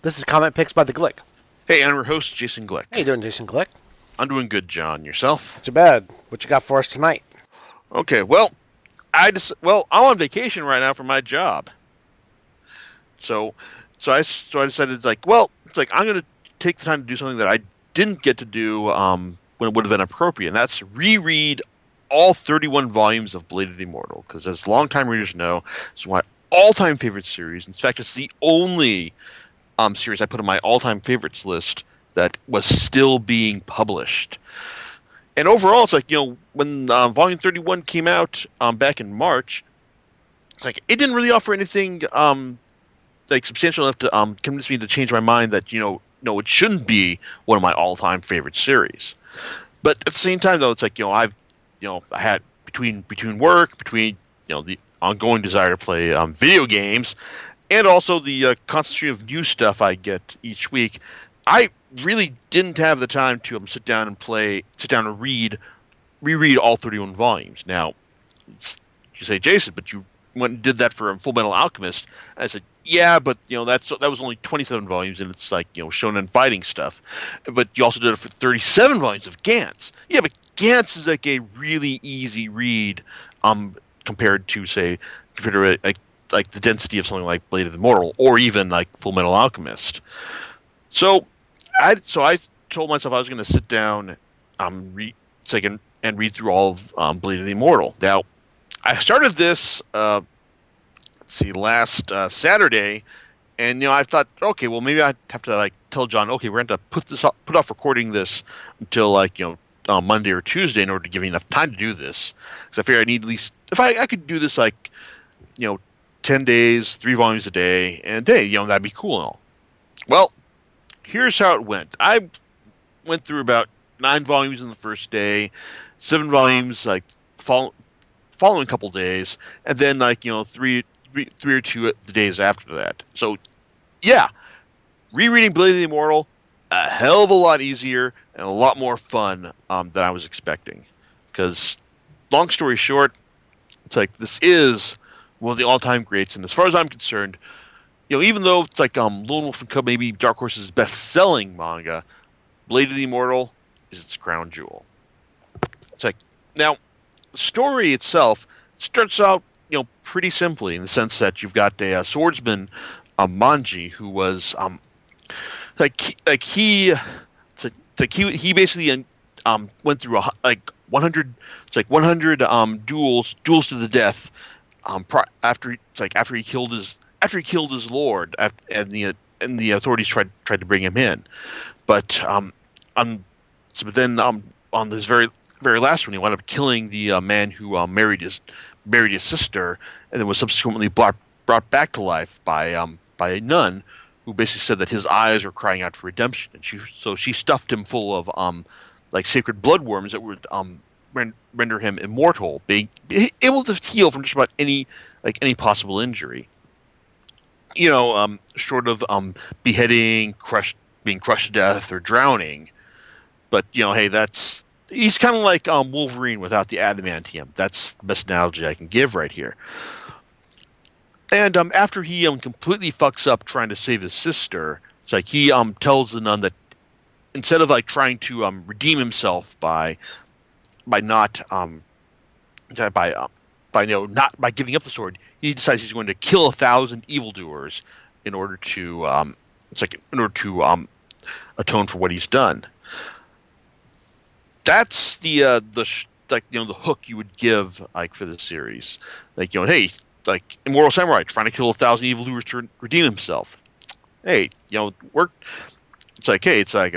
This is Comment Picks by the Glick. Hey, I'm your host, Jason How you Glick. doing, Jason Glick? I'm doing good, John. Yourself? Not too bad. What you got for us tonight? Okay, I'm on vacation right now from my job. So, so I decided, I'm gonna take the time to do something that I didn't get to do when it would have been appropriate, and that's reread all 31 volumes of Blade of the Immortal, because as longtime readers know, it's my all-time favorite series. In fact, it's the only series I put on my all-time favorites list that was still being published. And overall, it's when Volume 31 came out back in March, it's like it didn't really offer anything substantial enough to convince me to change my mind that no, it shouldn't be one of my all-time favorite series. But at the same time, though, it's like I had between work, between the ongoing desire to play video games, and also the constant stream of new stuff I get each week. I really didn't have the time to sit down and reread all 31 volumes. Now, you say, Jason, but you went and did that for Full Metal Alchemist. And I said, yeah, but that was only 27 volumes, and it's shonen fighting stuff. But you also did it for 37 volumes of Gantz. Yeah, but Gantz is like a really easy read, compared to like the density of something like Blade of the Immortal or even like Full Metal Alchemist. So I told myself I was going to sit down, and read through all of Blade of the Immortal. Now, I started this last Saturday, and I thought, okay, well maybe I have to tell John, okay, we're going to put off recording this until Monday or Tuesday in order to give me enough time to do this, because I figured I need at least if I could do this 10 days, 3 volumes a day, and a day, that'd be cool and all. Well, here's how it went. I went through about 9 volumes in the first day, 7 volumes following couple days, and then three or two the days after that. So yeah, rereading Blade of the Immortal, a hell of a lot easier and a lot more fun than I was expecting. Because long story short, it's like this is one of the all-time greats, and as far as I'm concerned, even though it's Lone Wolf and Cub maybe Dark Horse's best-selling manga, Blade of the Immortal is its crown jewel. It's like now, the story itself starts out pretty simply in the sense that you've got a swordsman, Manji, who was he he basically went through 100 duels to the death after he killed his lord, and the authorities tried to bring him in, but but then on this very last one he wound up killing the man who married his sister, and then was subsequently brought back to life by a nun who basically said that his eyes were crying out for redemption, and she stuffed him full of sacred bloodworms that would render him immortal, being able to heal from just about any possible injury. Short of beheading, being crushed to death, or drowning. But hey, he's kind of like Wolverine without the adamantium. That's the best analogy I can give right here. And after he completely fucks up trying to save his sister, it's like he tells the nun that instead of trying to redeem himself by not not by giving up the sword, he decides he's going to kill 1,000 evildoers in order to atone for what he's done. That's the hook you would give for this series. Hey, Immortal Samurai trying to kill 1,000 evildoers to redeem himself. Hey, work. It's hey, it's a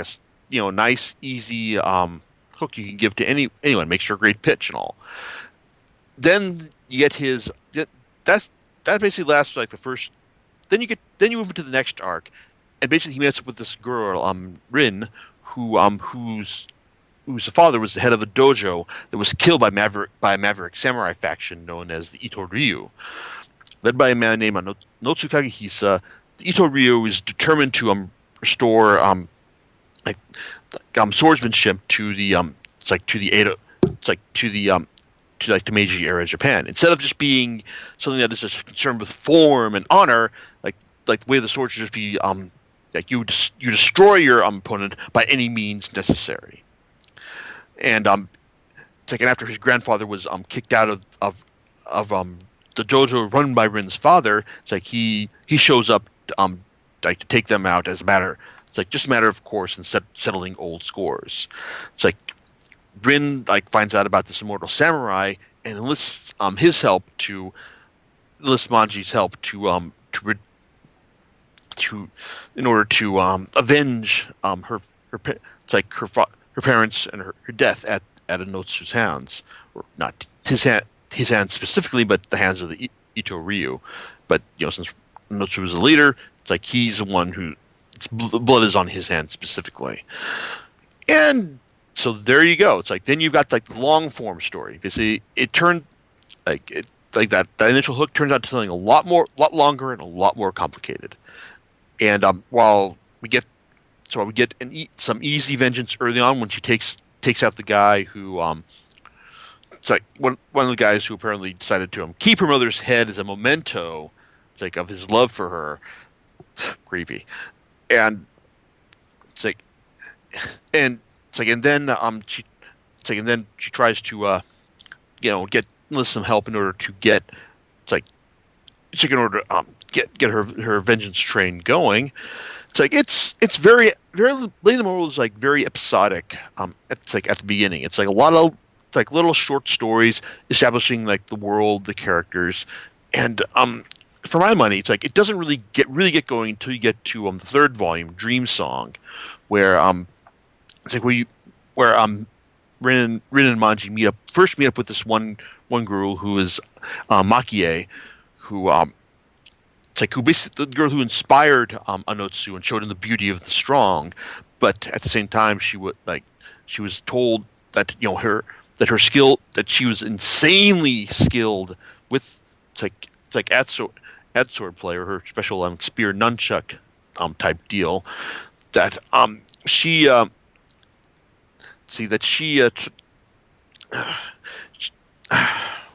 nice, easy hook you can give to anyone. Makes for a great pitch and all. Then you get that basically lasts the first. Then you move into the next arc, and basically he meets up with this girl, Rin, whose father was the head of a dojo that was killed by a Maverick samurai faction known as the Ito Ryu. Led by a man named Notsukage Hisa, the Ito Ryu is determined to restore swordsmanship to the Meiji era Japan, instead of just being something that is just concerned with form and honor, like the way the sword should just be like you destroy your opponent by any means necessary. And it's like, and after his grandfather was kicked out of the dojo run by Rin's father, it's like he shows up like to take them out as a matter. It's like just a matter of course and settling old scores. It's like Rin like finds out about this immortal samurai and enlists his help to enlist Manji's help to in order to avenge it's like her parents and her death at Anotsu's hands, or not his hands specifically, but the hands of the Ito Ryu. But since Anotsu was the leader, it's like he's the one who blood is on his hands specifically. And so there you go. It's like then you've got like the long form story. Basically, it turned like that initial hook turns out to something a lot longer and a lot more complicated. And while we get some easy vengeance early on when she takes out the guy who it's like one of the guys who apparently decided to keep her mother's head as a memento, it's like of his love for her. Creepy. And it's like and it's like and then she tries to get enlist some help in order to get in order to get her vengeance train going. It's like it's very Lady the Immortal is like very episodic. It's like at the beginning, it's like a lot of it's like little short stories establishing like the world, the characters, and for my money, it's like it doesn't really get going until you get to the third volume, Dream Song, where it's like where Rin and Manji meet up with this one girl who is Makie, who it's like who basically the girl who inspired Anotsu and showed him the beauty of the strong, but at the same time she was told that her skill, that she was insanely skilled with it's like at sword play, or her special spear nunchuck type deal, that she see that she what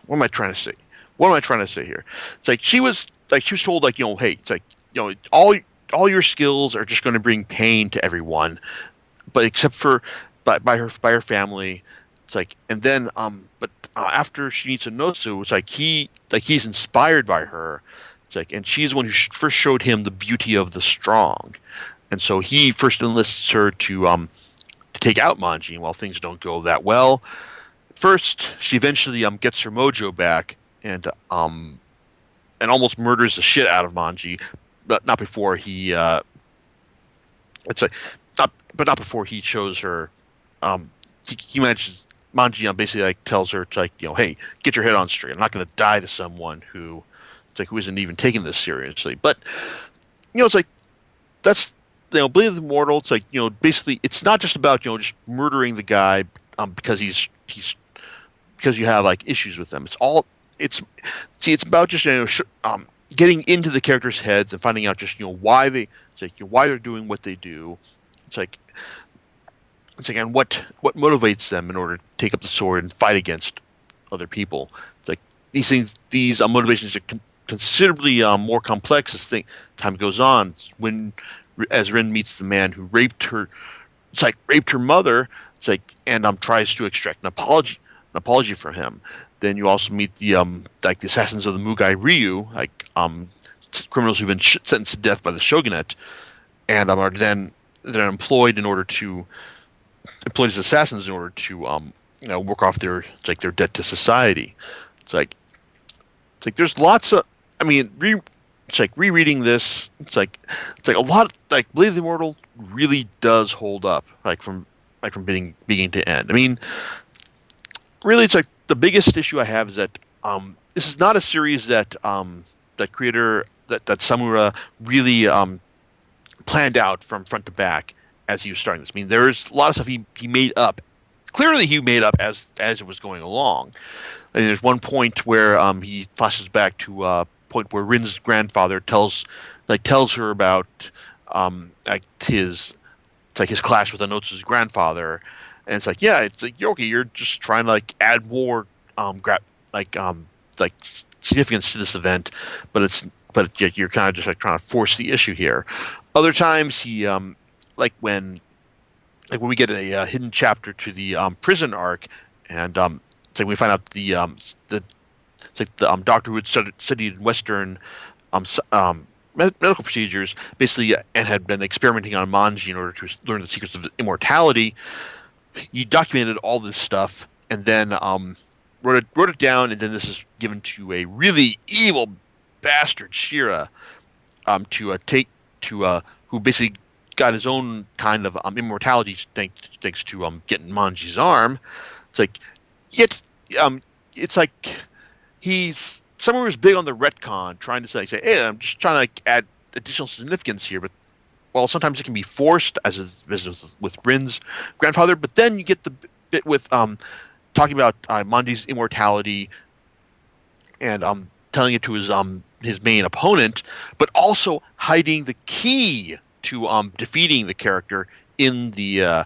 am I trying to say? What am I trying to say here? It's like she was told hey, it's like all your skills are just going to bring pain to everyone, but except for by her family. It's like, and then but after she meets Anotsu, it's like he's inspired by her. It's like, and she's the one who first showed him the beauty of the strong, and so he first enlists her to take out Manji. And while things don't go that well, first she eventually gets her mojo back and almost murders the shit out of Manji, but not before he it's like not before he shows her he manages Manji basically like tells her to hey, get your head on straight. I'm not going to die to someone who isn't even taking this seriously. But it's like that's Blade of the Immortal. It's like basically it's not just about just murdering the guy because he's because you have like issues with them. It's about just getting into the characters' heads and finding out just why why they're doing what they do. It's like and what motivates them in order to take up the sword and fight against other people. It's like these motivations are considerably more complex as time goes on. As Rin meets the man who raped her mother. It's like and tries to extract an apology from him. Then you also meet the the assassins of the Mugai Ryu, criminals who've been sentenced to death by the shogunate, and are then they're employed as assassins in order to work off their debt to society. It's like there's lots of rereading this. It's like a lot Blade of the Immortal really does hold up from beginning to end. I mean, really, it's like the biggest issue I have is that this is not a series that Samura really planned out from front to back as he was starting this. I mean, there's a lot of stuff he made up. Clearly, he made up as it was going along. And there's one point where he flashes back to a point where Rin's grandfather tells her about his clash with Anotsu's grandfather, and it's like, yeah, it's like, okay, you're just trying to add more significance to this event, but but yet you're kind of just like trying to force the issue here. Other times he like when like when we get a hidden chapter to the prison arc, and it's like we find out the it's like the doctor who had studied Western um, s- um, medical procedures, basically, and had been experimenting on Manji in order to learn the secrets of immortality. He documented all this stuff, and then wrote it down, and then this is given to a really evil bastard Shira to take to who basically got his own kind of immortality thanks to getting Manji's arm. It's like it's um it's like he's someone who's big on the retcon, trying to say, hey, I'm just trying to like, add additional significance here, but well, sometimes it can be forced, as is with Rin's grandfather. But then you get the bit with talking about Manji's immortality and telling it to his main opponent, but also hiding the key to defeating the character in the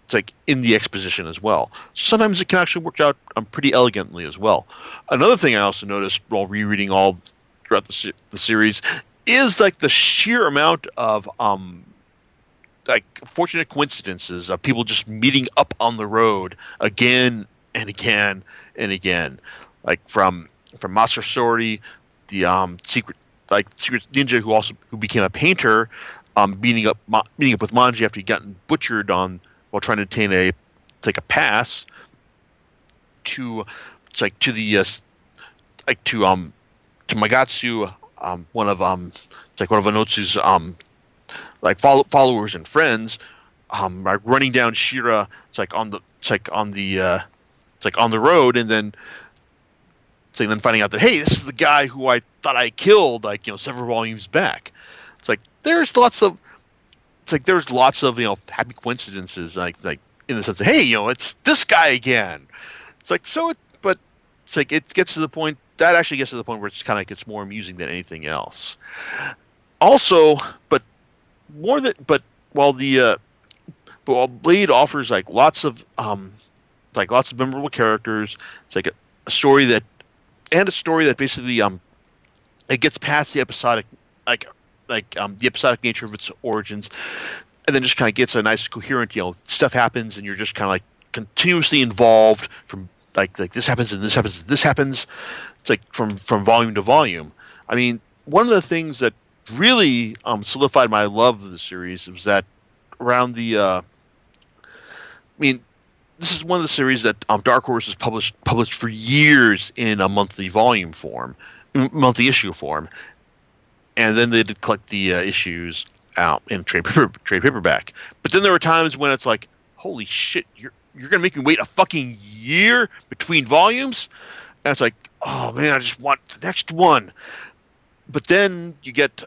it's like in the exposition as well. So sometimes it can actually work out pretty elegantly as well. Another thing I also noticed while rereading all throughout the series is like the sheer amount of like fortunate coincidences of people just meeting up on the road again and again and again, like from Master Sori, the secret ninja who became a painter, meeting up with Manji after he'd gotten butchered on while trying to obtain a take a pass to it's like to the like to Magatsu, one of it's like one of Anotsu's like followers and friends, like running down Shira. It's like on the road, and then finding out that hey, this is the guy who I thought I killed, like several volumes back. It's like there's lots of happy coincidences, like in the sense of hey, it's this guy again. It's like but it's like it gets to the point that actually gets to the point where it's kind of gets more amusing than anything else. Also, but while the but while Blade offers like lots of memorable characters, it's like a story that and a story that basically it gets past the episodic like the episodic nature of its origins, and then just kind of gets a nice coherent stuff happens, and you're just kind of like continuously involved from like this happens and this happens and this happens. It's like from volume to volume. I mean, one of the things that really solidified my love of the series was that around the I mean, this is one of the series that Dark Horse has published for years in a monthly volume form, monthly issue form, and then they did collect the issues out in trade paperback. But then there were times when it's like, holy shit, you're gonna make me wait a fucking year between volumes, and it's like, oh man, I just want the next one. But then you get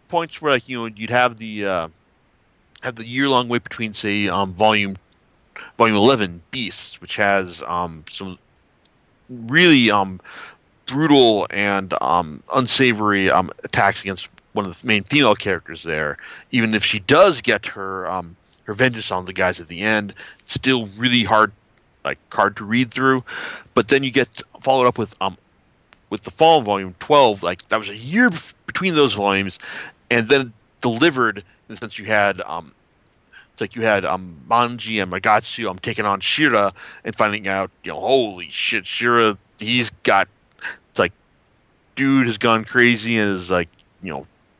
points where like you'd have the year long wait between say volume 11 Beasts, which has some really brutal and unsavory attacks against one of the main female characters there. Even if she does get her vengeance on the guys at the end, it's still really hard to read through. But then you get followed up with the Fall volume 12. Like that was a year between those volumes, and then delivered in the sense you had it's like you had Manji and Magatsu taking on Shira and finding out, holy shit, Shira, he's got, it's like, dude has gone crazy and is like,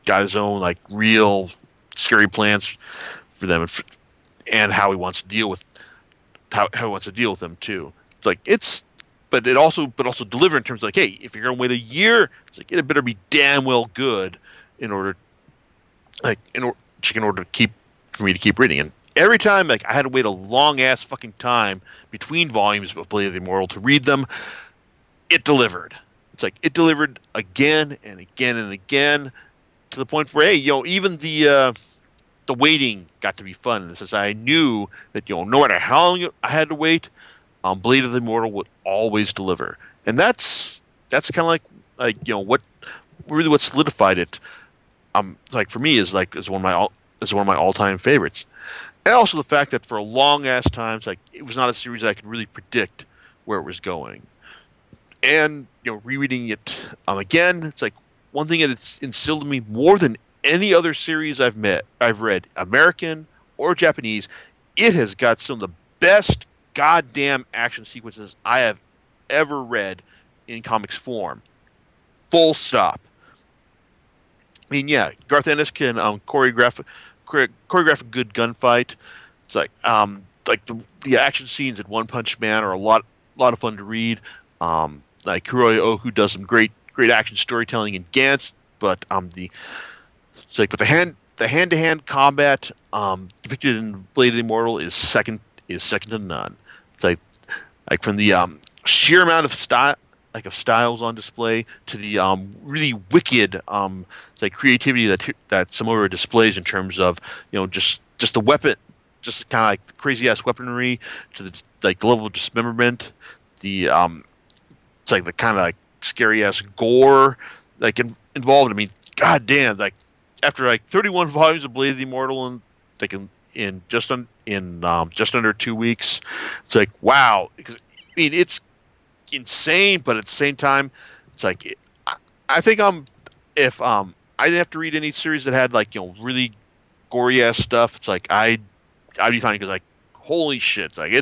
got his own like real scary plans for them and how he wants to deal with how he wants to deal with them too. It's like but also deliver in terms of like, hey, if you're gonna wait a year, it's like it better be damn well good in order in order to keep for me to keep reading. And every time like I had to wait a long ass fucking time between volumes of Blade of the Immortal to read them, it delivered. It's like it delivered again and again and again to the point where hey, even the waiting got to be fun. And since I knew that no matter how long I had to wait, Blade of the Immortal would always deliver, and that's kind of like what really what solidified it. Like for me is one of my all time favorites, and also the fact that for a long ass times like it was not a series I could really predict where it was going, and rereading it again, it's like one thing that it's instilled in me more than any other series I've read, American or Japanese, it has got some of the best goddamn action sequences I have ever read in comics form. Full stop. I mean, yeah, Garth Ennis can choreograph a good gunfight. It's like the action scenes in One Punch Man are a lot of fun to read. Like Kuroi Ohu does some great action storytelling in Gantz, but the it's like but the hand to hand combat depicted in Blade of the Immortal is second to none. It's like from the sheer amount of styles on display to the really wicked like creativity that Samura displays in terms of just the weapon, just kind of like crazy ass weaponry to the level of dismemberment, the it's like the kind of like scary ass gore involved. I mean, goddamn, like after like 31 volumes of Blade of the Immortal and like in just under 2 weeks, it's like wow. Because I mean, it's insane, but at the same time, it's like I think if I didn't have to read any series that had like really gory ass stuff, it's like I'd be fine because like holy shit, it's like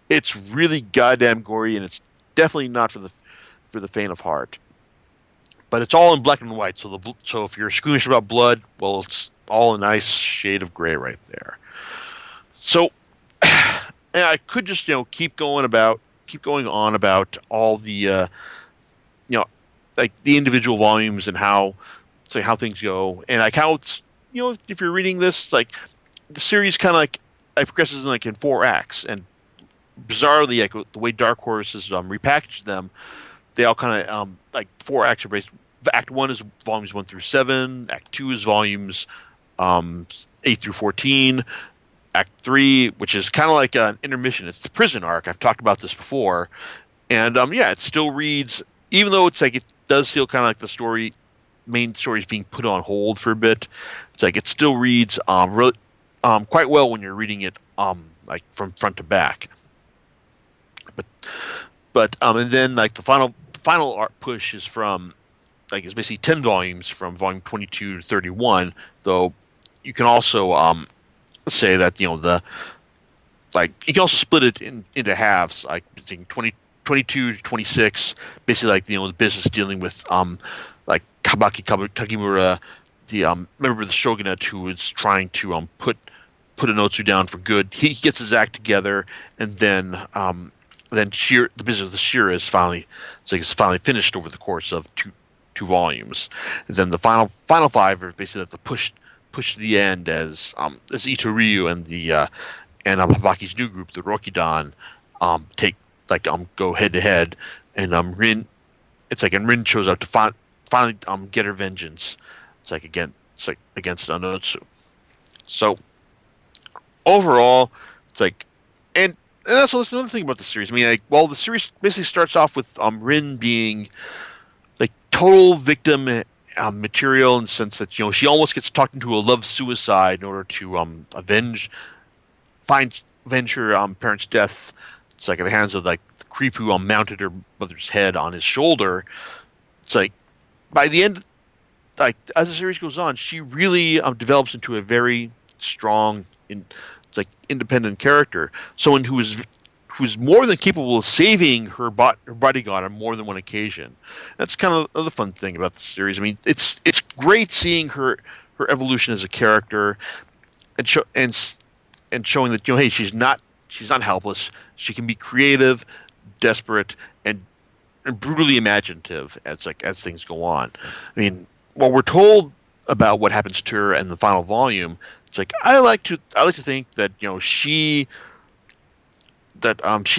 it's really goddamn gory and it's definitely not for the faint of heart. But it's all in black and white, so if you're squeamish about blood, well, it's all a nice shade of gray right there. So, and I could just keep going on about all the you know like the individual volumes and how say how things go, and like how it's if you're reading this like the series kind of like progresses in 4 acts, and bizarrely like the way Dark Horse has repackaged them, they all kind of like 4 acts are based. Act 1 is volumes 1 through 7. Act 2 is volumes 8 through 14. Act 3, which is kind of like an intermission. It's the prison arc. I've talked about this before, and yeah, it still reads, even though it's like it does feel kind of like the main story is being put on hold for a bit. It's like it still reads really quite well when you're reading it like from front to back. But and then like the final art push is from like it's basically 10 volumes from volume 22 to 31. Though you can also say that the like you can also split it into halves, like between 22 to 26, basically like the business dealing with like Kagimura, the member of the shogunate who is trying to put Anotsu down for good. He gets his act together, and then the business of the Shira is finally finished over the course of two volumes. And then the final five are basically like the push to the end as Itoryu and Habaki's new group, the Rokidan, take go head to head, and Rin shows up to finally get her vengeance. It's like against Anotsu. So overall, it's like and that's another thing about the series. I mean, like, well, the series basically starts off with Rin being like total victim material in the sense that she almost gets talked into a love suicide in order to avenge her parents' death. It's like at the hands of like the creep who mounted her mother's head on his shoulder. It's like by the end, like as the series goes on, she really develops into a very strong, it's like independent character, someone who's more than capable of saving her bodyguard on more than one occasion. That's kind of the fun thing about the series. I mean, it's great seeing her evolution as a character, and showing that hey, she's not helpless. She can be creative, desperate, and brutally imaginative as things go on. I mean, while we're told about what happens to her in the final volume, it's like I like to think that she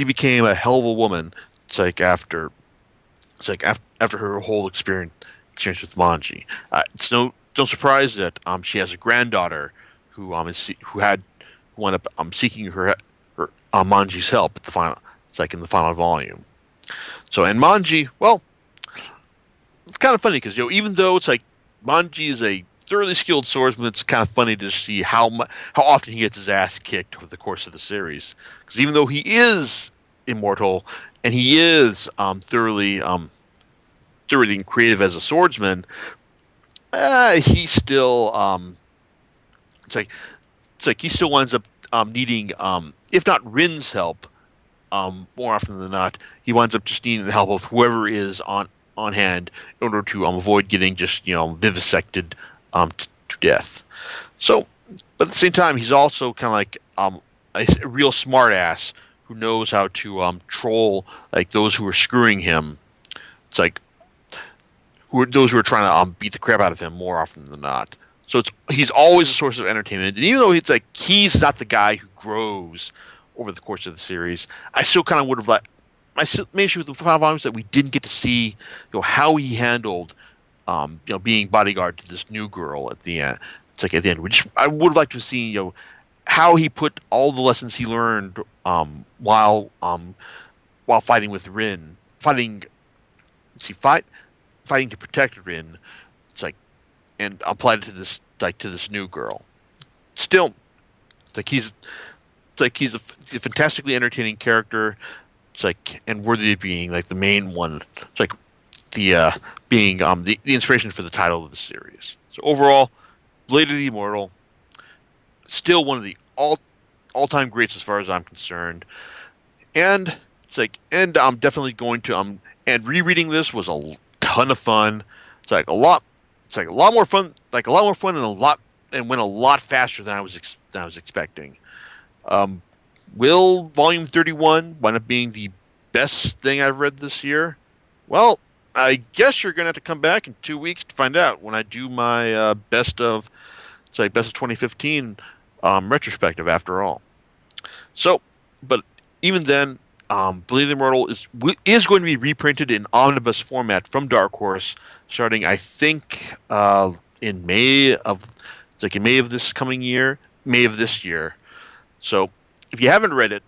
became a hell of a woman. After her whole experience with Manji. It's no surprise that she has a granddaughter who wound up seeking her Manji's help at the final. It's like in the final volume. So and Manji, well, it's kind of funny because even though it's like Manji is a thoroughly skilled swordsman, it's kind of funny to see how often he gets his ass kicked over the course of the series. Because even though he is immortal and he is thoroughly creative as a swordsman, he still it's like he still winds up needing if not Rin's help, more often than not, he winds up just needing the help of whoever is on hand in order to avoid getting just vivisected to death. So, but at the same time, he's also kind of like a real smart ass who knows how to troll like those who are screwing him. It's like those who are trying to beat the crap out of him more often than not. So he's always a source of entertainment, and even though it's like he's not the guy who grows over the course of the series, I still kind of would have liked. My main issue with the five volumes that we didn't get to see, how he handled, being bodyguard to this new girl at the end. It's like at the end, which I would have liked to see, how he put all the lessons he learned while fighting with Rin, fighting to protect Rin. It's like, and applied it to this new girl. Still, he's a fantastically entertaining character. It's like and worthy of being like the main one. It's like the being the inspiration for the title of the series. So overall, Blade of the Immortal, still one of the all time greats as far as I'm concerned. And I'm definitely going to and rereading this was a ton of fun. It's like a lot. It's like a lot more fun. Like a lot more fun and went a lot faster than I was expecting. Um, will Volume 31 wind up being the best thing I've read this year? Well, I guess you're gonna have to come back in 2 weeks to find out when I do my best of 2015 retrospective. After all, so but even then, Blade of the Immortal is going to be reprinted in omnibus format from Dark Horse, starting I think in May of this coming year, May of this year. So if you haven't read it,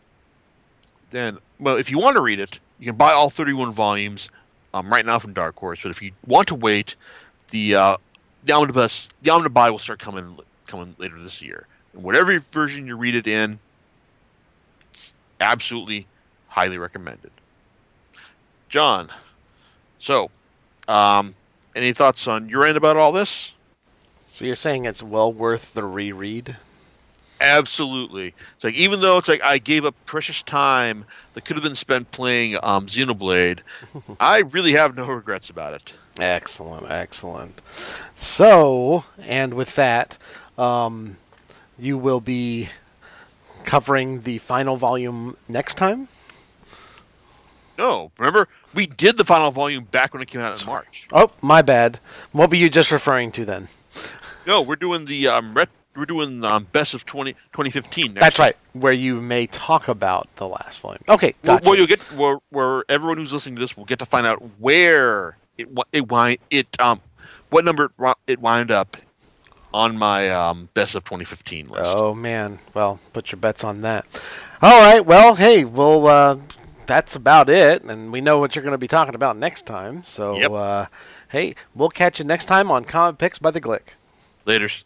then if you want to read it, you can buy all 31 volumes right now from Dark Horse. But if you want to wait, the omnibus will start coming later this year. And whatever version you read it in, it's absolutely highly recommended. John, so any thoughts on your end about all this? So you're saying it's well worth the reread? Absolutely. It's like even though it's like I gave up precious time that could have been spent playing Xenoblade, I really have no regrets about it. Excellent, excellent. So, and with that, you will be covering the final volume next time? No, remember we did the final volume back when it came out in March. Oh, my bad. What were you just referring to then? No, we're doing the we're doing best of 2015 next That's time. right, where you may talk about the last volume. Okay, gotcha. Well, you'll get where everyone who's listening to this will get to find out where what number it wound up on my best of 2015 list. Oh man, well, put your bets on that. All right, well, hey, that's about it, and we know what you're going to be talking about next time. So, Yep. Hey, we'll catch you next time on Comic Picks by the Glick. Laters.